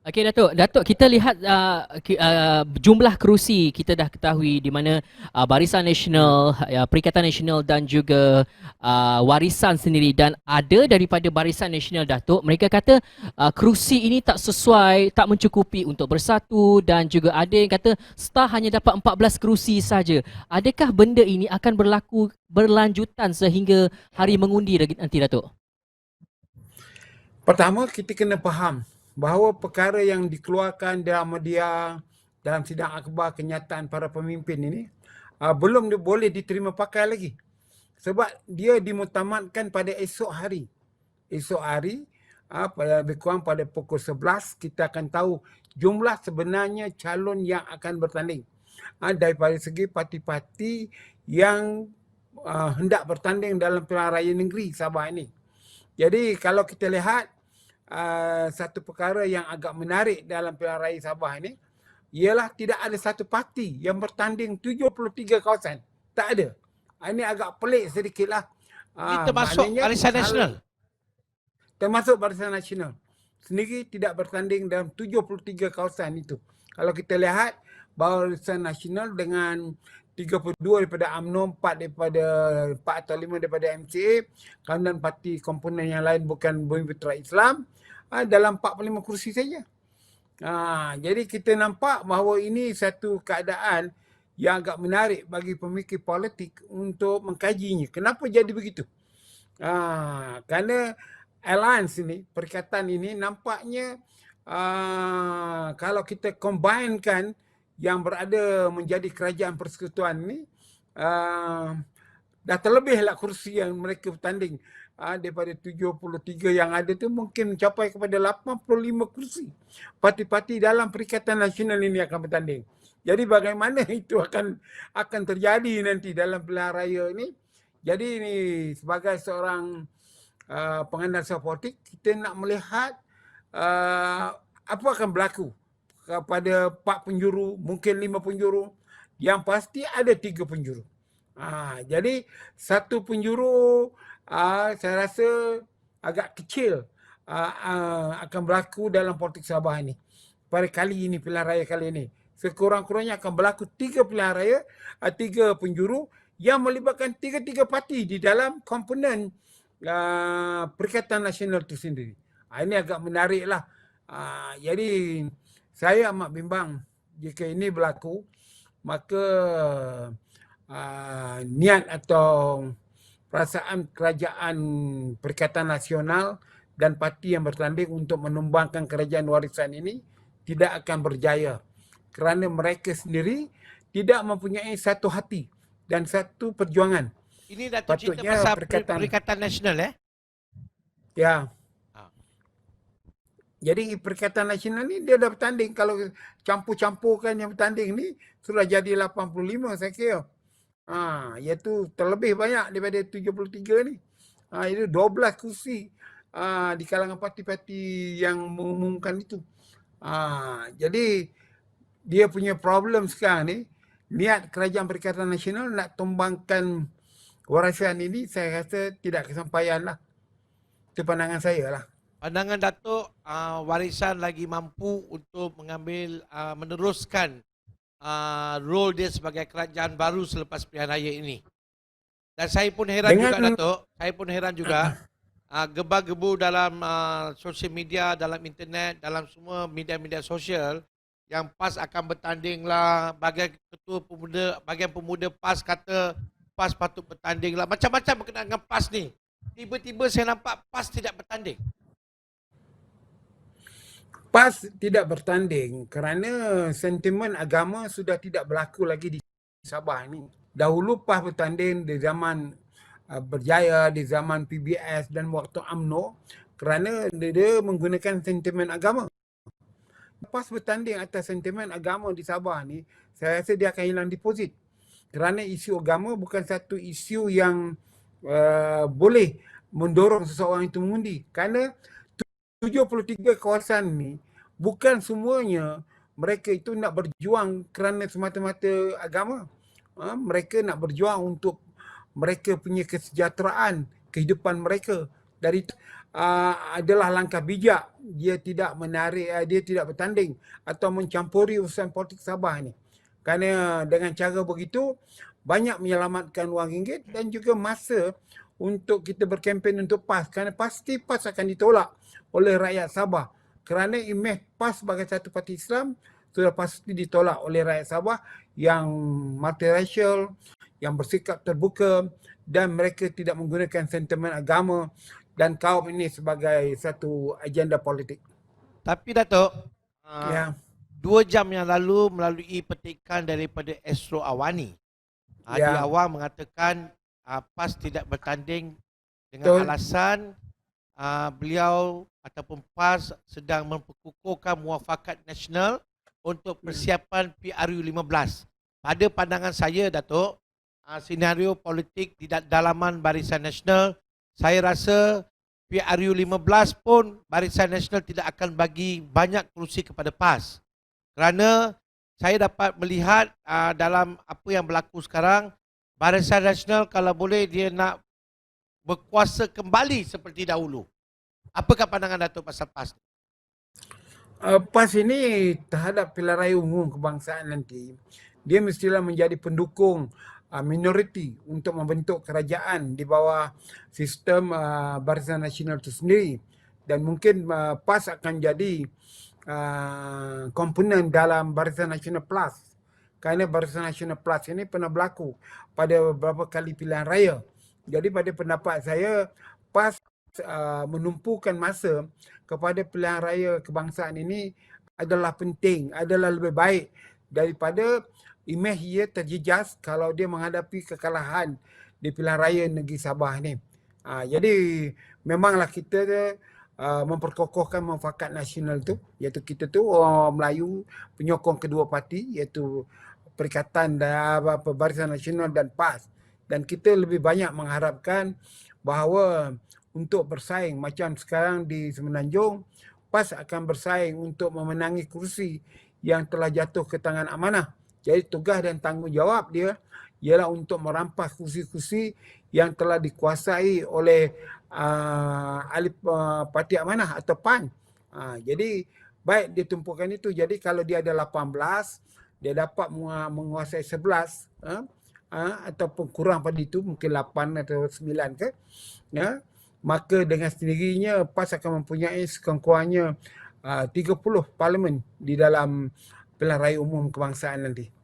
Okey Datuk, kita lihat jumlah kerusi kita dah ketahui di mana Barisan Nasional, Perikatan Nasional dan juga Warisan sendiri, dan ada daripada Barisan Nasional Datuk, mereka kata kerusi ini tak sesuai, tak mencukupi untuk bersatu, dan juga ada yang kata STAR hanya dapat 14 kerusi saja. Adakah benda ini akan berlaku berlanjutan sehingga hari mengundi nanti Datuk? Pertama, kita kena faham bahawa perkara yang dikeluarkan dalam media, dalam sidang akhbar kenyataan para pemimpin ini belum boleh diterima pakai lagi. Sebab dia dimutamatkan pada esok hari. Esok hari, lebih kurang pada pukul 11, kita akan tahu jumlah sebenarnya calon yang akan bertanding. Daripada segi parti-parti yang hendak bertanding dalam pilihan raya negeri Sabah ini. Jadi kalau kita lihat satu perkara yang agak menarik dalam pilihan raya Sabah ini ialah tidak ada satu parti yang bertanding 73 kawasan. Tak ada. Ini agak pelik sedikitlah. Ini termasuk Barisan Nasional? Termasuk Barisan Nasional sendiri tidak bertanding dalam 73 kawasan itu. Kalau kita lihat Barisan Nasional dengan 32 daripada UMNO, 4 daripada 4 atau 5 daripada MCA, kemudian parti komponen yang lain bukan Bumi Putra Islam, dalam 45 kursi saja. Jadi kita nampak bahawa ini satu keadaan yang agak menarik bagi pemikir politik untuk mengkajinya. Kenapa jadi begitu? Kerana alliance ini, perikatan ini nampaknya kalau kita combinekan yang berada menjadi kerajaan persekutuan ni, dah terlebihlah kursi yang mereka bertanding. Daripada 73 yang ada tu mungkin mencapai kepada 85 kursi. Parti-parti dalam Perikatan Nasional ini akan bertanding. Jadi bagaimana itu akan terjadi nanti dalam pilihan raya ini. Jadi ini sebagai seorang penganalisa politik, kita nak melihat apa akan berlaku kepada 4 penjuru, mungkin 5 penjuru. Yang pasti ada 3 penjuru. Jadi satu penjuru saya rasa agak kecil akan berlaku dalam politik Sabah ini. Pada kali ini, pilihan raya kali ini. Sekurang-kurangnya akan berlaku 3 pilihan raya, 3 penjuru yang melibatkan 3 parti di dalam komponen Perikatan Nasional itu sendiri. Ini agak menariklah. Jadi saya amat bimbang jika ini berlaku, maka niat atau perasaan kerajaan Perikatan Nasional dan parti yang bertanding untuk menumbangkan kerajaan warisan ini tidak akan berjaya. Kerana mereka sendiri tidak mempunyai satu hati dan satu perjuangan. Ini Datuk cerita pasal Perikatan Nasional Ya. Jadi Perikatan Nasional ni dia dah bertanding. Kalau campur-campurkan yang bertanding ni sudah jadi 85 saya kira. Iaitu terlebih banyak daripada 73 ni. Itu 12 kursi di kalangan parti-parti yang mengumumkan itu. Jadi dia punya problem sekarang ni, niat Kerajaan Perikatan Nasional nak tumbangkan warisan ini, saya rasa tidak kesampaian lah. Itu pandangan saya lah. Pandangan Datuk, warisan lagi mampu untuk mengambil, meneruskan role dia sebagai kerajaan baru selepas pilihan raya ini. Dan saya pun heran juga Datuk, saya pun heran juga gebar-gebu dalam sosial media, dalam internet, dalam semua media-media sosial yang PAS akan bertanding lah, bagian pemuda PAS kata PAS patut bertanding lah, macam-macam berkenaan dengan PAS ni. Tiba-tiba saya nampak PAS tidak bertanding. PAS tidak bertanding kerana sentimen agama sudah tidak berlaku lagi di Sabah ini. Dahulu PAS bertanding di zaman berjaya, di zaman PBS dan waktu UMNO kerana dia menggunakan sentimen agama. PAS bertanding atas sentimen agama di Sabah ni, saya rasa dia akan hilang deposit. Kerana isu agama bukan satu isu yang boleh mendorong seseorang itu mengundi. Kerana 73 kawasan ni bukan semuanya mereka itu nak berjuang kerana semata-mata agama. Mereka nak berjuang untuk mereka punya kesejahteraan kehidupan mereka. Dari adalah langkah bijak. Dia tidak menarik, dia tidak bertanding atau mencampuri urusan politik Sabah ni. Kerana dengan cara begitu banyak menyelamatkan wang ringgit dan juga masa untuk kita berkempen untuk PAS. Kerana pasti PAS akan ditolak oleh rakyat Sabah. Kerana imej PAS sebagai satu parti Islam sudah pasti ditolak oleh rakyat Sabah yang multiracial, yang bersikap terbuka dan mereka tidak menggunakan sentimen agama dan kaum ini sebagai satu agenda politik. Tapi Datuk, Ya, 2 jam yang lalu melalui petikan daripada Astro Awani, di ya, awal mengatakan PAS tidak bertanding dengan betul. alasan beliau ataupun PAS sedang memperkukuhkan muafakat nasional untuk persiapan PRU 15. Pada pandangan saya, Datuk, senario politik di dalaman Barisan Nasional, saya rasa PRU 15 pun Barisan Nasional tidak akan bagi banyak kerusi kepada PAS. Kerana saya dapat melihat dalam apa yang berlaku sekarang, Barisan Nasional kalau boleh dia nak berkuasa kembali seperti dahulu. Apakah pandangan Datuk pasal PAS? PAS ini terhadap pilihan raya umum kebangsaan nanti, dia mestilah menjadi pendukung minoriti untuk membentuk kerajaan di bawah sistem Barisan Nasional itu sendiri. Dan mungkin PAS akan jadi komponen dalam Barisan Nasional Plus. Kerana Barisan Nasional Plus ini pernah berlaku pada beberapa kali pilihan raya. Jadi pada pendapat saya, PAS menumpukan masa kepada pilihan raya kebangsaan ini adalah penting, adalah lebih baik daripada imej ia terjejas kalau dia menghadapi kekalahan di pilihan raya negeri Sabah ni. Jadi memanglah kita memperkokohkan muafakat nasional tu, iaitu kita tu orang Melayu penyokong kedua parti, iaitu Perikatan Barisan Nasional dan PAS. Dan kita lebih banyak mengharapkan bahawa untuk bersaing macam sekarang di Semenanjung, PAS akan bersaing untuk memenangi kursi yang telah jatuh ke tangan amanah. Jadi tugas dan tanggungjawab dia ialah untuk merampas kursi-kursi yang telah dikuasai oleh ahli parti amanah atau PAN. Jadi baik dia tumpukan itu. Jadi kalau dia ada 18, dia dapat menguasai 11, ataupun kurang pada itu, mungkin 8 atau 9 ke, ya, maka dengan sendirinya PAS akan mempunyai sekurang-kurangnya 30 parlimen di dalam pilihan raya umum kebangsaan nanti.